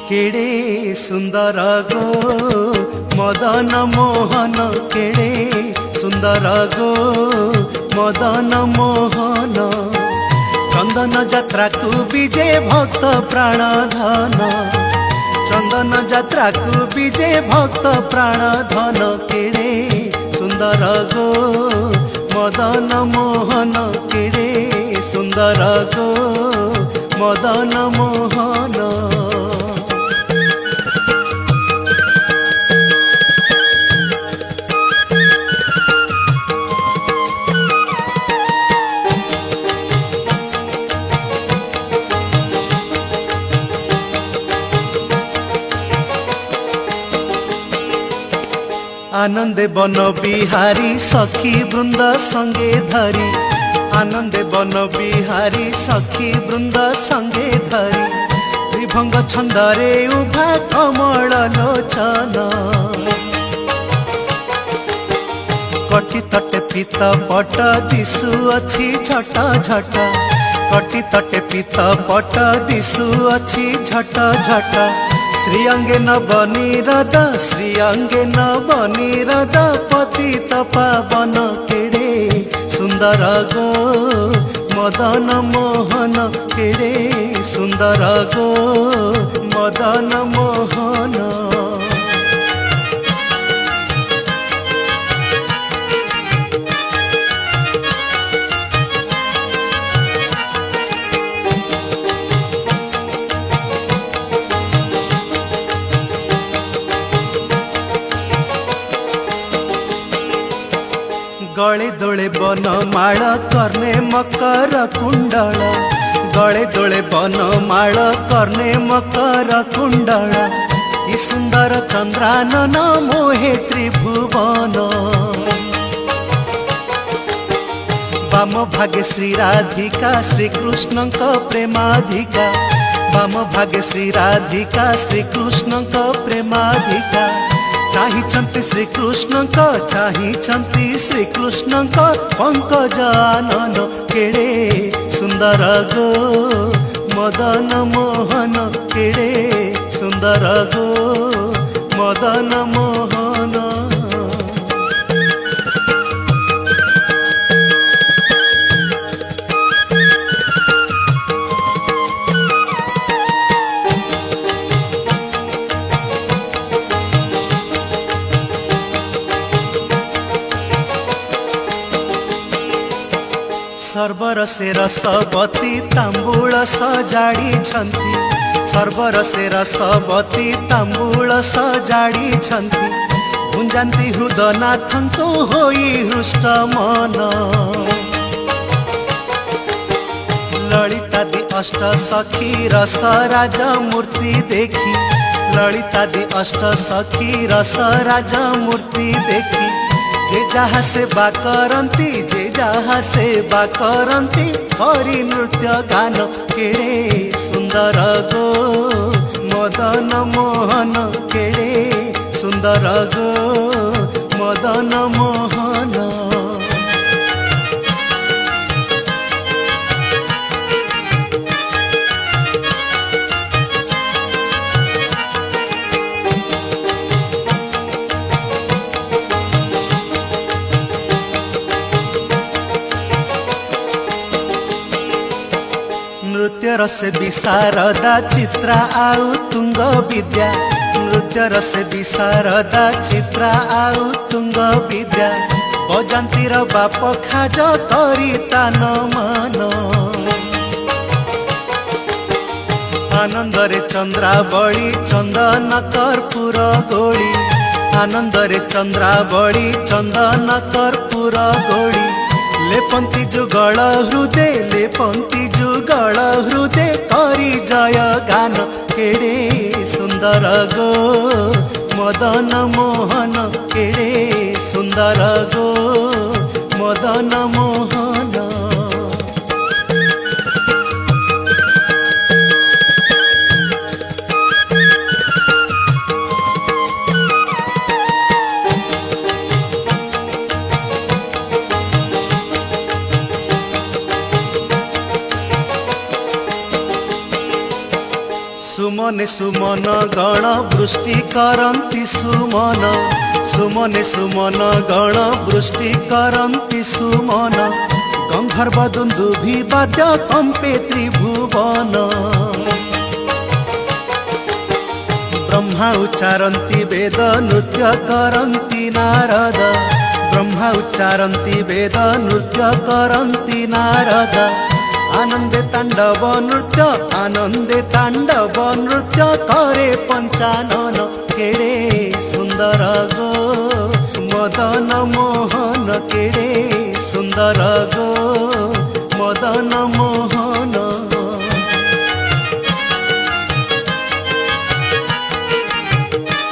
केड़े सुंदर गो मदन मोहन केड़े सुंदर गो मदन मोहन चंदन यात्रा को विजय भक्त प्राण धन चंदन यात्रा को विजय भक्त प्राण धन केड़े सुंदर गो मदन मोहन केड़े सुंदर गो मदन मोहन। आनंदे बन बिहारी सखी वृंद संगे धरी आनंदे बन बिहारी सखी वृंद संगे धरी त्रिभंग छंदरे उभा कमल लोचन कटी तटे पीत पट दिशु अच्छी झट झट कटी तटे पीत पट दिशु अच्छी झट झट श्रीअंगे नवनीरद श्रीअंगे नवनीरद पतित पावन केड़े सुंदर गो मदन मोहन केड़े सुंदर गो मदन मोहन। गले दोले बन माल कर्णे मकर कुंडल गले दोले बन माल कर्णे मकर कुंडल कि सुंदर चंद्रानन मोहे त्रिभुवन वाम भागे श्री राधिका श्री कृष्ण प्रेमाधिका वाम भागे श्री राधिका श्री कृष्ण प्रेमाधिका चाहिंचंती श्री कृष्ण चाहिंचंती श्री कृष्ण पंकजानन केड़े सुंदर गो मदन मोहन केड़े सुंदर गो मदन मोहन। सर्वर से रसवती तांबूल सजाड़ी छंती सर्वर से रसवती तांबूल सजाड़ी छंती गुंजाती हृदनाथ को होई हृष्ट मन ललितादि अष्ट सखी रस राजा मूर्ति देखी ललितादि अष्ट सखी रस राजा मूर्ति देखी जे जहा सेवा करती जे जहा सेवा करती हरि नृत्य गान केड़े सुंदर गो मदन मोहन केड़े सुंदर गो मदन मोहन। नृत्य रस विशारदा चित्रा आउ तुंग विद्या नृत्य रस विशारदा चित्रा आउ तुंग विद्या बजंतीर बाप खाज करी तान मन आनंदरे चंद्रावली चंदन कर्पूर गोली आनंदरे चंद्रावली चंदन कर्पूर गोली लेपंती जुगल हृदय लेपंती जुगल हृदय करी जय गान केड़े सुंदर गो मदन मोहन केड़े सुंदर गो मदन मोहन। सुमने सुमन गण वृष्टि करन्ति सुमन सुमने सुमन गण वृष्टि करन्ति सुमन गंधर्व दुन्दुभि वाद्य कम्पे त्रिभुवन ब्रह्मा उच्चारन्ति वेद नृत्य करन्ति नारद ब्रह्मा उच्चारन्ति वेद नृत्य करन्ति नारद आनंदे तांडव नृत्य करे पंचानन केड़े सुंदर गो मदन